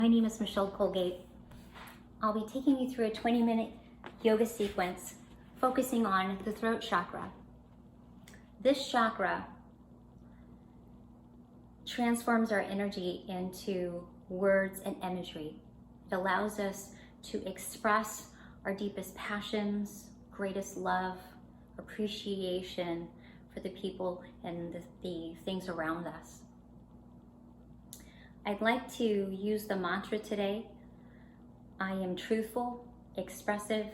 My name is Wells-Colgate. I'll be taking you through a 20-minute yoga sequence focusing on the throat chakra. This chakra transforms our energy into words and imagery. It allows us to express our deepest passions, greatest love, appreciation for the people and the things around us. I'd like to use the mantra today. I am truthful, expressive,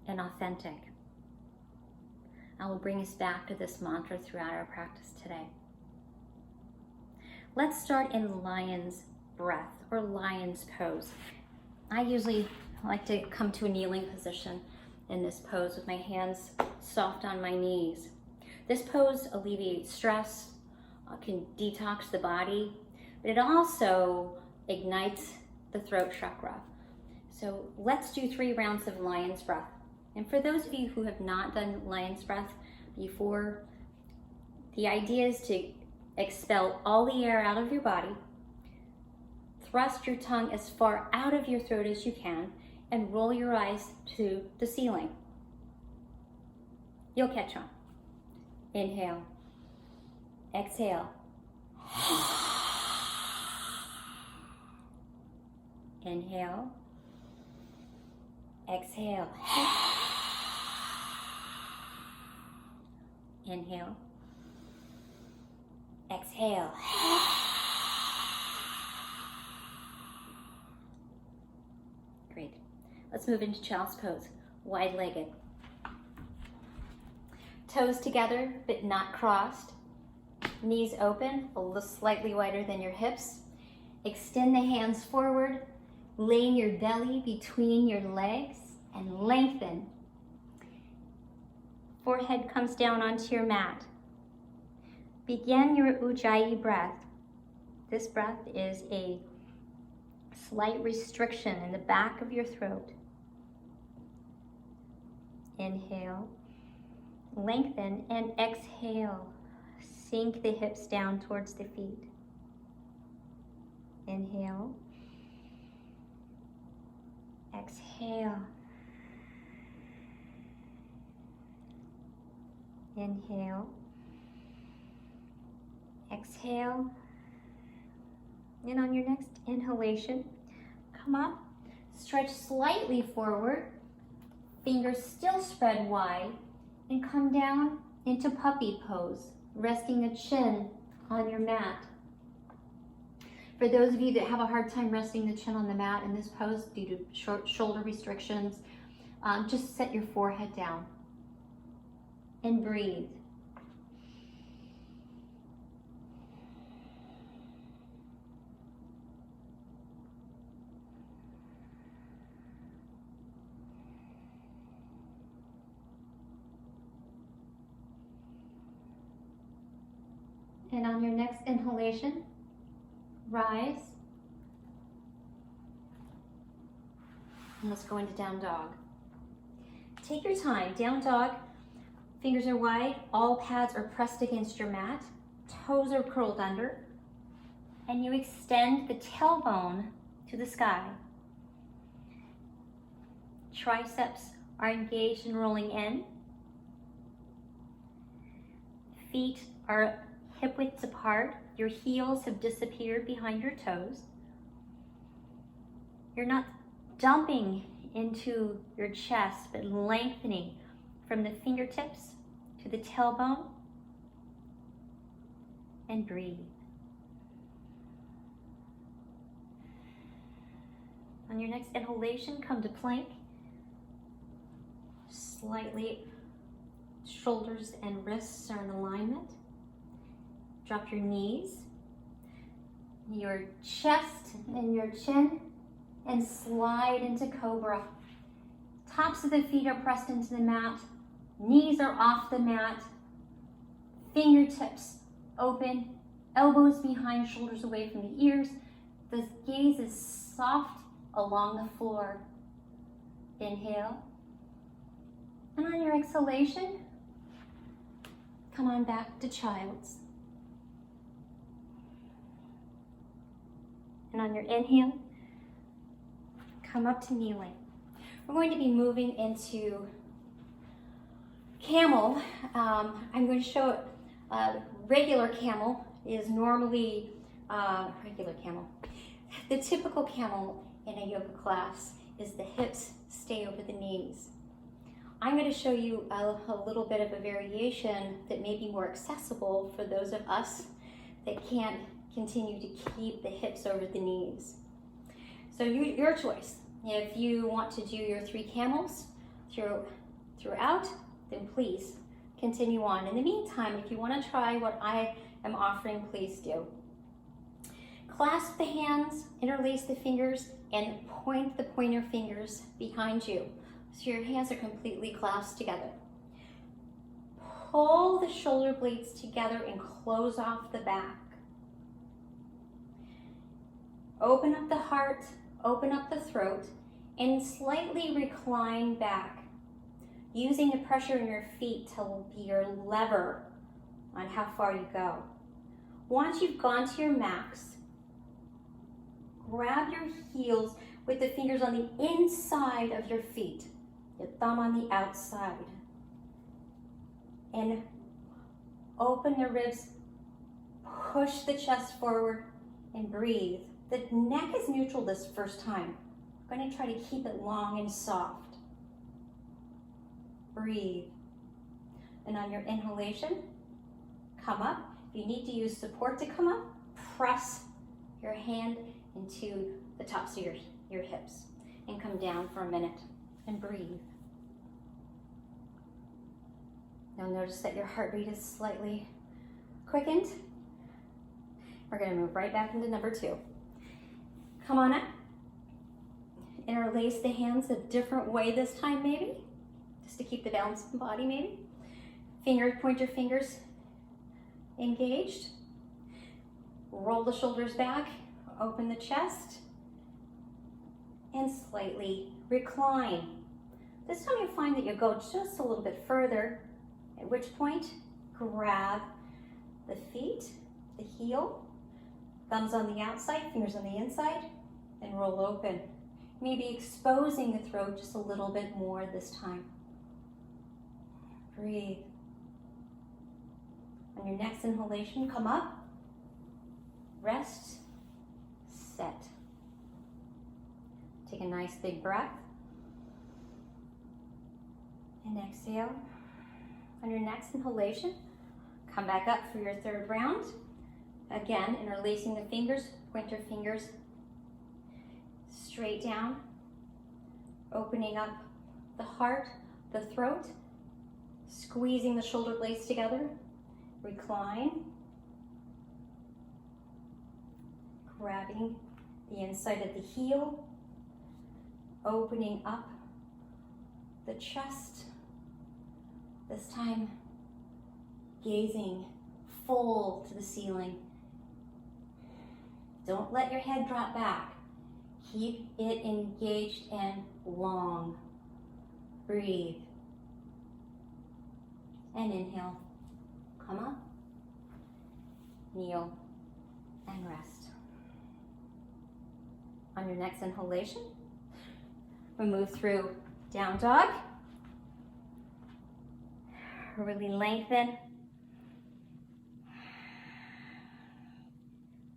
and authentic. I will bring us back to this mantra throughout our practice today. Let's start in lion's breath or lion's pose. I usually like to come to a kneeling position in this pose with my hands soft on my knees. This pose alleviates stress, can detox the body, but it also ignites the throat chakra. So let's do 3 rounds of lion's breath. And for those of you who have not done lion's breath before, the idea is to expel all the air out of your body, thrust your tongue as far out of your throat as you can, and roll your eyes to the ceiling. You'll catch on. Inhale. Exhale. Inhale. Exhale. Inhale. Exhale. Great. Let's move into child's pose. Wide-legged. Toes together, but not crossed. Knees open, a little slightly wider than your hips. Extend the hands forward, laying your belly between your legs and lengthen. Forehead comes down onto your mat. Begin your Ujjayi breath. This breath is a slight restriction in the back of your throat. Inhale, lengthen, and exhale. Sink the hips down towards the feet. Inhale. Exhale. Inhale. Exhale. And on your next inhalation, come up, stretch slightly forward, fingers still spread wide, and come down into puppy pose, resting the chin on your mat. For those of you that have a hard time resting the chin on the mat in this pose due to short shoulder restrictions, just set your forehead down and breathe. And on your next inhalation, rise. And let's go into down dog. Take your time. Down dog, fingers are wide, all pads are pressed against your mat, toes are curled under, and you extend the tailbone to the sky. Triceps are engaged and rolling in. Feet are hip widths apart. Your heels have disappeared behind your toes. You're not dumping into your chest, but lengthening from the fingertips to the tailbone. And breathe. On your next inhalation, come to plank. Slightly, shoulders and wrists are in alignment. Drop your knees, your chest and your chin, and slide into cobra. Tops of the feet are pressed into the mat. Knees are off the mat. Fingertips open. Elbows behind, shoulders away from the ears. The gaze is soft along the floor. Inhale. And on your exhalation, come on back to child's. And on your inhale, come up to kneeling. We're going to be moving into camel. I'm going to show regular camel is normally regular camel. The typical camel in a yoga class is the hips stay over the knees. I'm going to show you a little bit of a variation that may be more accessible for those of us that can't continue to keep the hips over the knees. So your choice. If you want to do your 3 camels throughout, then please continue on. In the meantime, if you want to try what I am offering, please do. Clasp the hands, interlace the fingers, and point the pointer fingers behind you. So your hands are completely clasped together. Pull the shoulder blades together and close off the back. Open up the heart, open up the throat, and slightly recline back, using the pressure in your feet to be your lever on how far you go. Once you've gone to your max, grab your heels with the fingers on the inside of your feet, your thumb on the outside, and open the ribs, push the chest forward, and breathe. The neck is neutral this first time. I'm going to try to keep it long and soft. Breathe. And on your inhalation, come up. If you need to use support to come up, press your hand into the tops of your hips and come down for a minute and breathe. You'll notice that your heart rate is slightly quickened. We're going to move right back into number 2. Come on up. Interlace the hands a different way this time, maybe, just to keep the balance of the body, maybe. Point your fingers engaged. Roll the shoulders back, open the chest, and slightly recline. This time you'll find that you'll go just a little bit further, at which point, grab the feet, the heel, thumbs on the outside, fingers on the inside, and roll open. Maybe exposing the throat just a little bit more this time. Breathe. On your next inhalation, come up, rest, set. Take a nice big breath. And exhale. On your next inhalation, come back up for your 3rd round. Again, interlacing the fingers, pointer fingers straight down, opening up the heart, the throat, squeezing the shoulder blades together, recline, grabbing the inside of the heel, opening up the chest, this time gazing full to the ceiling. Don't let your head drop back. Keep it engaged and long. Breathe. And inhale. Come up. Kneel and rest. On your next inhalation, we move through down dog. Really lengthen.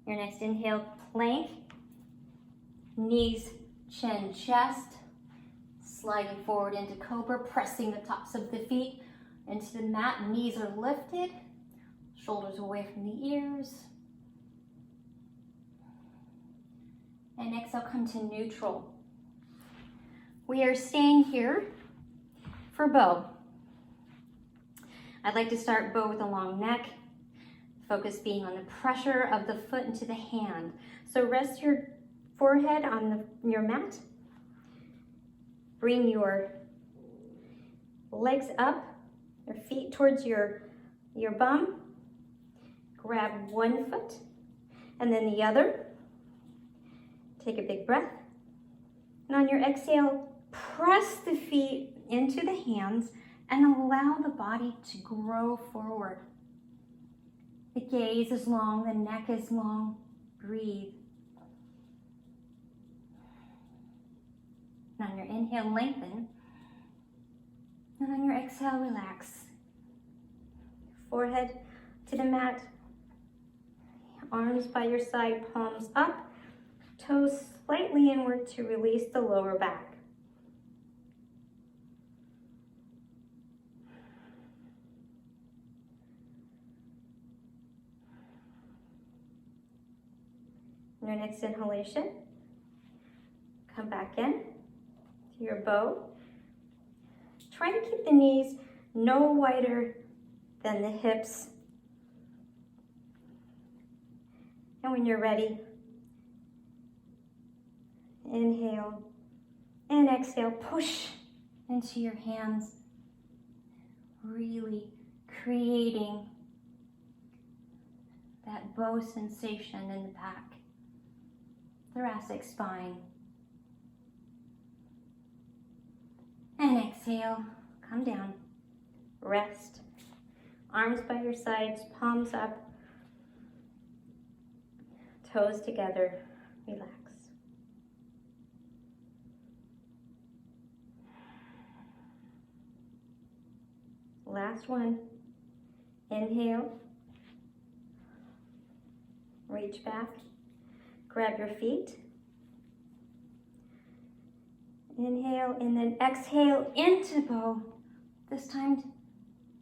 Your next inhale, plank. Knees, chin, chest. Sliding forward into cobra, pressing the tops of the feet into the mat. Knees are lifted. Shoulders away from the ears. And exhale, come to neutral. We are staying here for bow. I'd like to start bow with a long neck. Focus being on the pressure of the foot into the hand. So rest your forehead on your mat. Bring your legs up, your feet towards your bum. Grab one foot and then the other. Take a big breath. And on your exhale, press the feet into the hands and allow the body to grow forward. The gaze is long, the neck is long. Breathe. And on your inhale, lengthen. And on your exhale, relax. Forehead to the mat. Arms by your side, palms up. Toes slightly inward to release the lower back. On your next inhalation, come back in to your bow. Try to keep the knees no wider than the hips. And when you're ready, inhale and exhale, push into your hands, really creating that bow sensation in the back, thoracic spine. And exhale, come down, rest, arms by your sides, palms up, toes together, relax. Last one, inhale, reach back, grab your feet, inhale, and then exhale into bow. This time,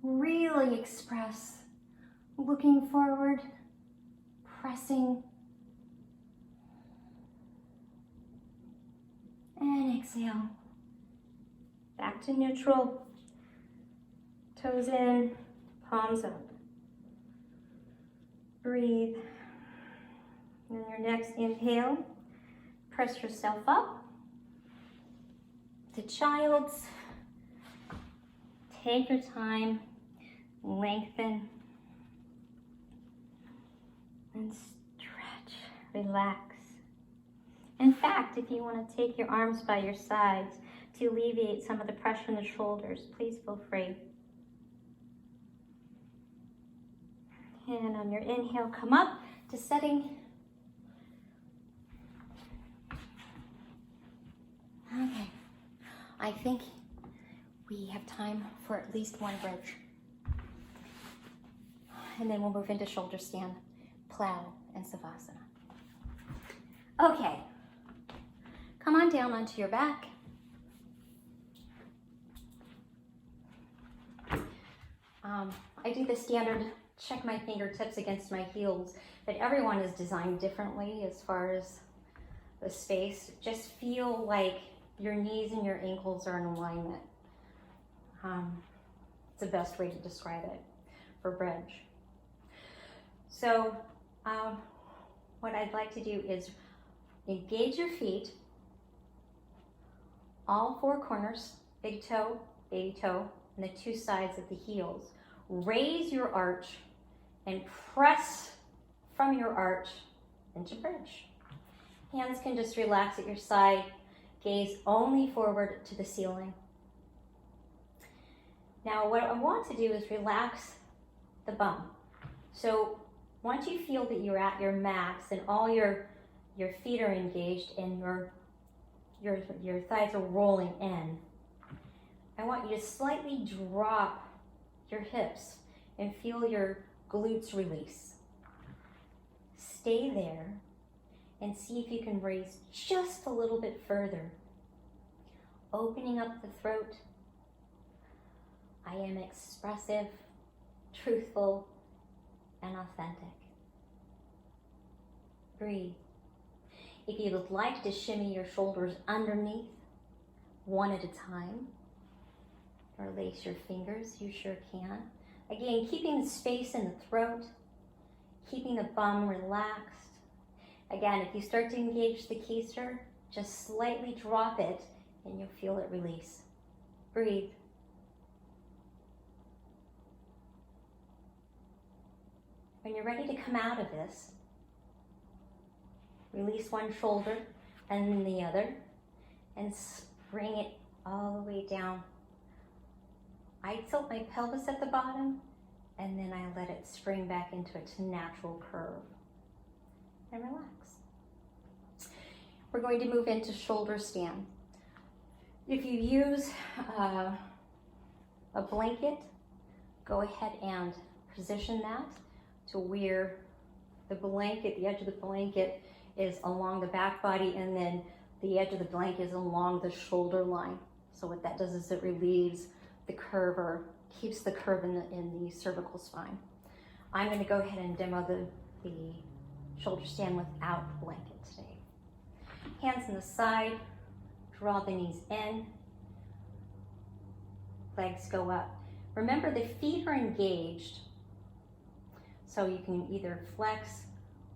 really express, looking forward, pressing, and exhale. Back to neutral, toes in, palms up. Breathe. And your next inhale, press yourself up to child's. Take your time, lengthen, and stretch, relax. In fact, if you want to take your arms by your sides to alleviate some of the pressure in the shoulders, please feel free. And on your inhale, come up to setting. Okay, I think we have time for at least one bridge. And then we'll move into shoulder stand, plow, and savasana. Okay, come on down onto your back. I do the standard check my fingertips against my heels, but everyone is designed differently as far as the space. Just feel like your knees and your ankles are in alignment. It's the best way to describe it for bridge. So what I'd like to do is engage your feet, all four corners, big toe, baby toe, and the two sides of the heels. Raise your arch and press from your arch into bridge. Hands can just relax at your side, gaze only forward to the ceiling. Now what I want to do is relax the bum. So once you feel that you're at your max and all your feet are engaged and your thighs are rolling in, I want you to slightly drop your hips and feel your glutes release. Stay there and see if you can raise just a little bit further. Opening up the throat. I am expressive, truthful, and authentic. Breathe. If you would like to shimmy your shoulders underneath, one at a time, or lace your fingers, you sure can. Again, keeping the space in the throat, keeping the bum relaxed. Again, if you start to engage the keister, just slightly drop it and you'll feel it release. Breathe. When you're ready to come out of this, release one shoulder and then the other and bring it all the way down. I tilt my pelvis at the bottom and then I let it spring back into its natural curve. And relax. We're going to move into shoulder stand. If you use a blanket, go ahead and position that to where the blanket, the edge of the blanket is along the back body, and then the edge of the blanket is along the shoulder line. So what that does is it relieves the curve, or keeps the curve in the cervical spine. I'm going to go ahead and demo the shoulder stand without the blanket today. Hands on the side, draw the knees in, legs go up. Remember, the feet are engaged, so you can either flex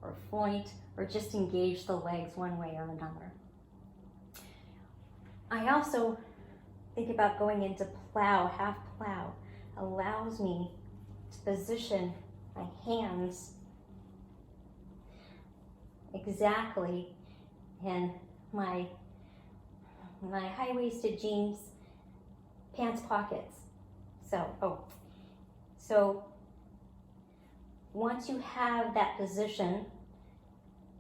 or point or just engage the legs one way or another. I also think about going into plow. Half plow allows me to position my hands exactly in my high-waisted jeans pants pockets. So once you have that position,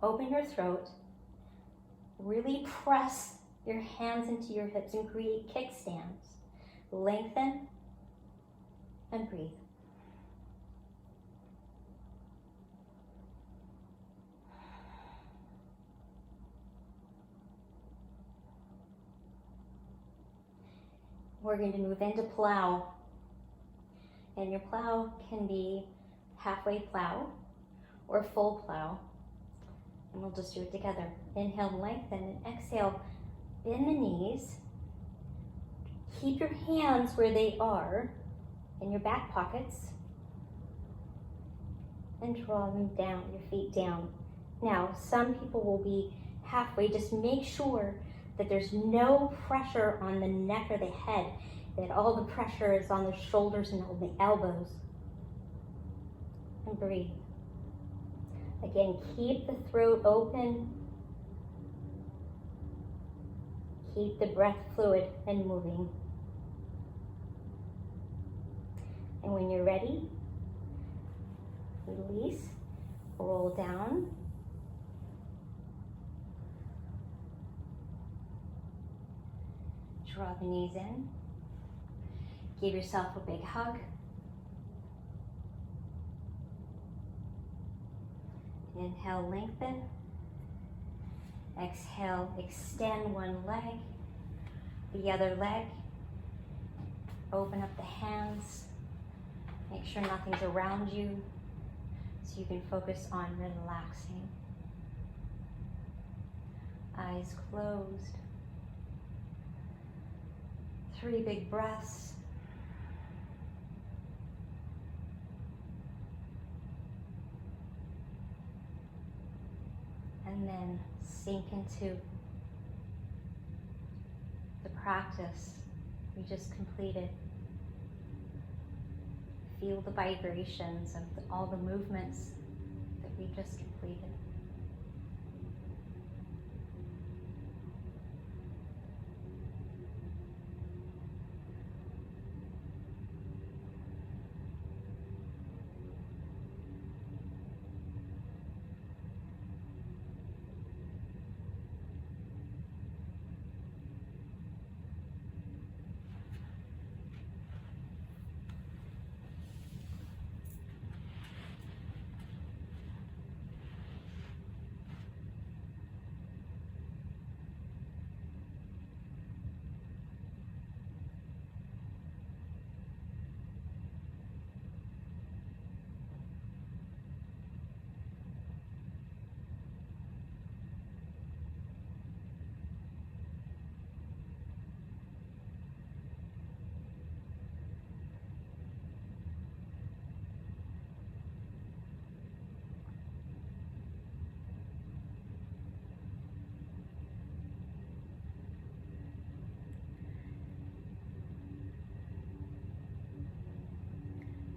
open your throat, really press your hands into your hips and create kickstands. Lengthen and breathe. We're going to move into plow. And your plow can be halfway plow or full plow. And we'll just do it together. Inhale, lengthen, and exhale, bend the knees. Keep your hands where they are in your back pockets. And draw them down, your feet down. Now, some people will be halfway. Just make sure that there's no pressure on the neck or the head, that all the pressure is on the shoulders and on the elbows. And breathe. Again, keep the throat open. Keep the breath fluid and moving. And when you're ready, release, roll down. Draw the knees in. Give yourself a big hug. Inhale, lengthen. Exhale, extend one leg, the other leg. Open up the hands. Make sure nothing's around you so you can focus on relaxing. Eyes closed. 3 big breaths. And then sink into the practice we just completed. Feel the vibrations of all the movements that we just completed.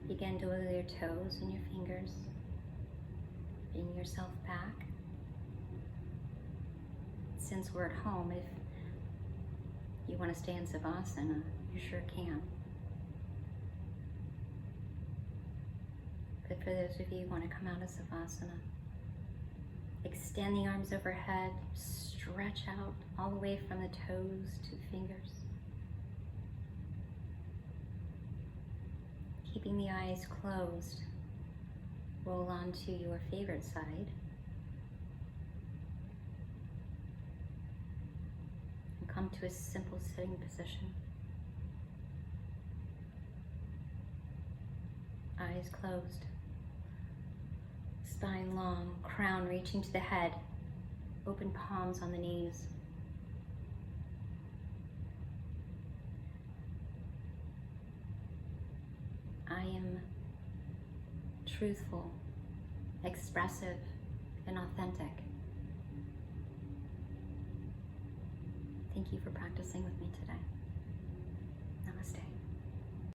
Begin to wiggle your toes and your fingers. Bring yourself back. Since we're at home, if you want to stay in Savasana, you sure can. But for those of you who want to come out of Savasana, extend the arms overhead, stretch out all the way from the toes to the fingers. Keeping the eyes closed, roll onto your favorite side. And come to a simple sitting position. Eyes closed. Spine long, crown reaching to the head. Open palms on the knees. I am truthful, expressive, and authentic. Thank you for practicing with me today.